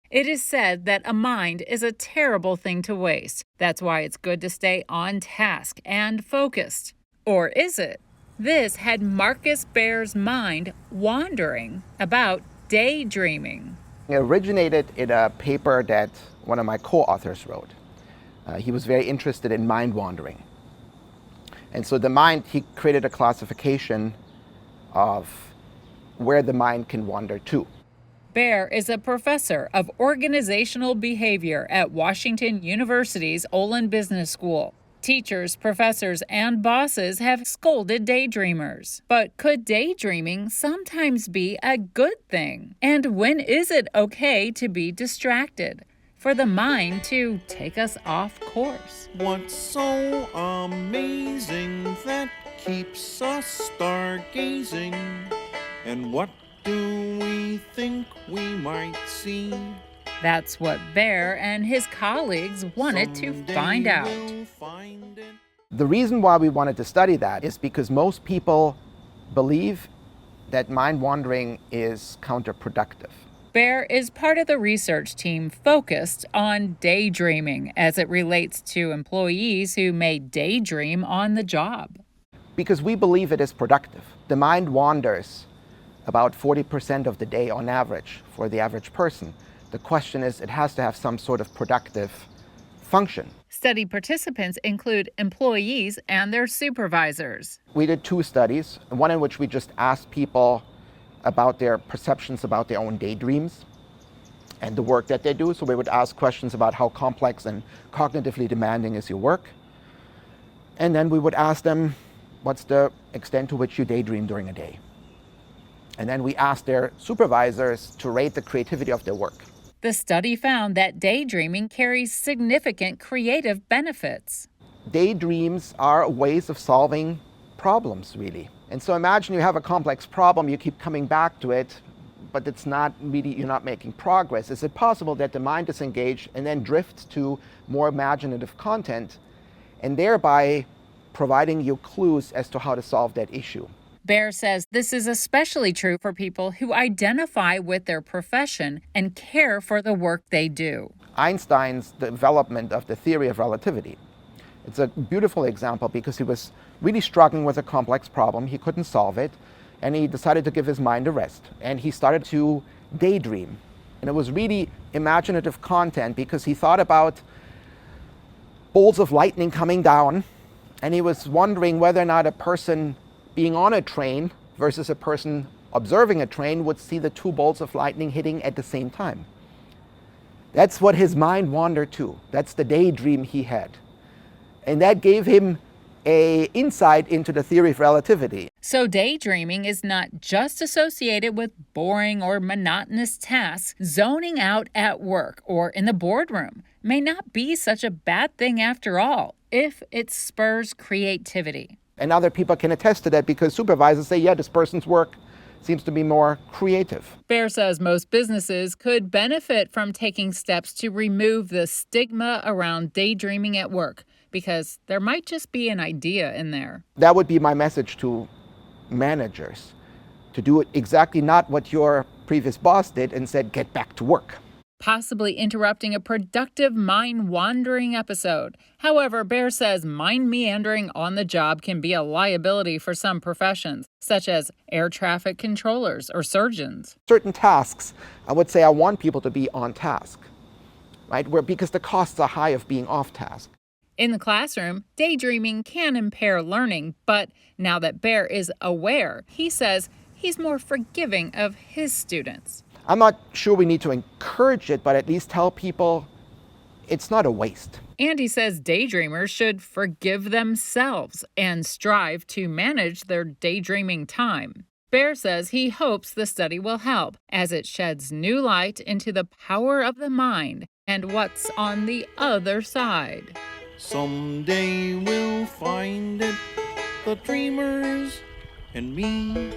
It is said that a mind is a terrible thing to waste. That's why it's good to stay on task and focused. Or is it? This had Markus Baer's mind wandering about daydreaming. It originated in a paper that one of my co-authors wrote. He was very interested in mind wandering. And so he created a classification of where the mind can wander to. Baer is a professor of organizational behavior at Washington University's Olin Business School. Teachers, professors, and bosses have scolded daydreamers. But could daydreaming sometimes be a good thing? And when is it okay to be distracted? For the mind to take us off course. What's so amazing that keeps us stargazing? And what do we think we might see? That's what Baer and his colleagues wanted to find out. The reason why we wanted to study that is because most people believe that mind wandering is counterproductive. Baer is part of the research team focused on daydreaming as it relates to employees who may daydream on the job. Because we believe it is productive. The mind wanders about 40% of the day on average for the average person. The question is, it has to have some sort of productive function. Study participants include employees and their supervisors. We did 2 studies, one in which we just asked people about their perceptions about their own daydreams and the work that they do. So we would ask questions about how complex and cognitively demanding is your work. And then we would ask them, what's the extent to which you daydream during a day? And then we asked their supervisors to rate the creativity of their work. The study found that daydreaming carries significant creative benefits. Daydreams are ways of solving problems, really. And so imagine you have a complex problem, you keep coming back to it, but it's not really, you're not making progress. Is it possible that the mind is engaged and then drifts to more imaginative content and thereby providing you clues as to how to solve that issue? Baer says this is especially true for people who identify with their profession and care for the work they do. Einstein's development of the theory of relativity. It's a beautiful example because he was really struggling with a complex problem. He couldn't solve it, and he decided to give his mind a rest. And he started to daydream. And it was really imaginative content because he thought about bolts of lightning coming down, and he was wondering whether or not a person being on a train versus a person observing a train would see the 2 bolts of lightning hitting at the same time. That's what his mind wandered to. That's the daydream he had. And that gave him an insight into the theory of relativity. So daydreaming is not just associated with boring or monotonous tasks. Zoning out at work or in the boardroom may not be such a bad thing after all, if it spurs creativity. And other people can attest to that because supervisors say, yeah, this person's work seems to be more creative. Baer says most businesses could benefit from taking steps to remove the stigma around daydreaming at work, because there might just be an idea in there. That would be my message to managers, to do it exactly not what your previous boss did and said, get back to work. Possibly interrupting a productive mind-wandering episode. However, Baer says mind meandering on the job can be a liability for some professions, such as air traffic controllers or surgeons. Certain tasks, I would say I want people to be on task, right? Because the costs are high of being off task. In the classroom, daydreaming can impair learning, but now that Baer is aware, he says he's more forgiving of his students. I'm not sure we need to encourage it, but at least tell people it's not a waste. And he says daydreamers should forgive themselves and strive to manage their daydreaming time. Baer says he hopes the study will help as it sheds new light into the power of the mind and what's on the other side. Someday we'll find it, the dreamers and me.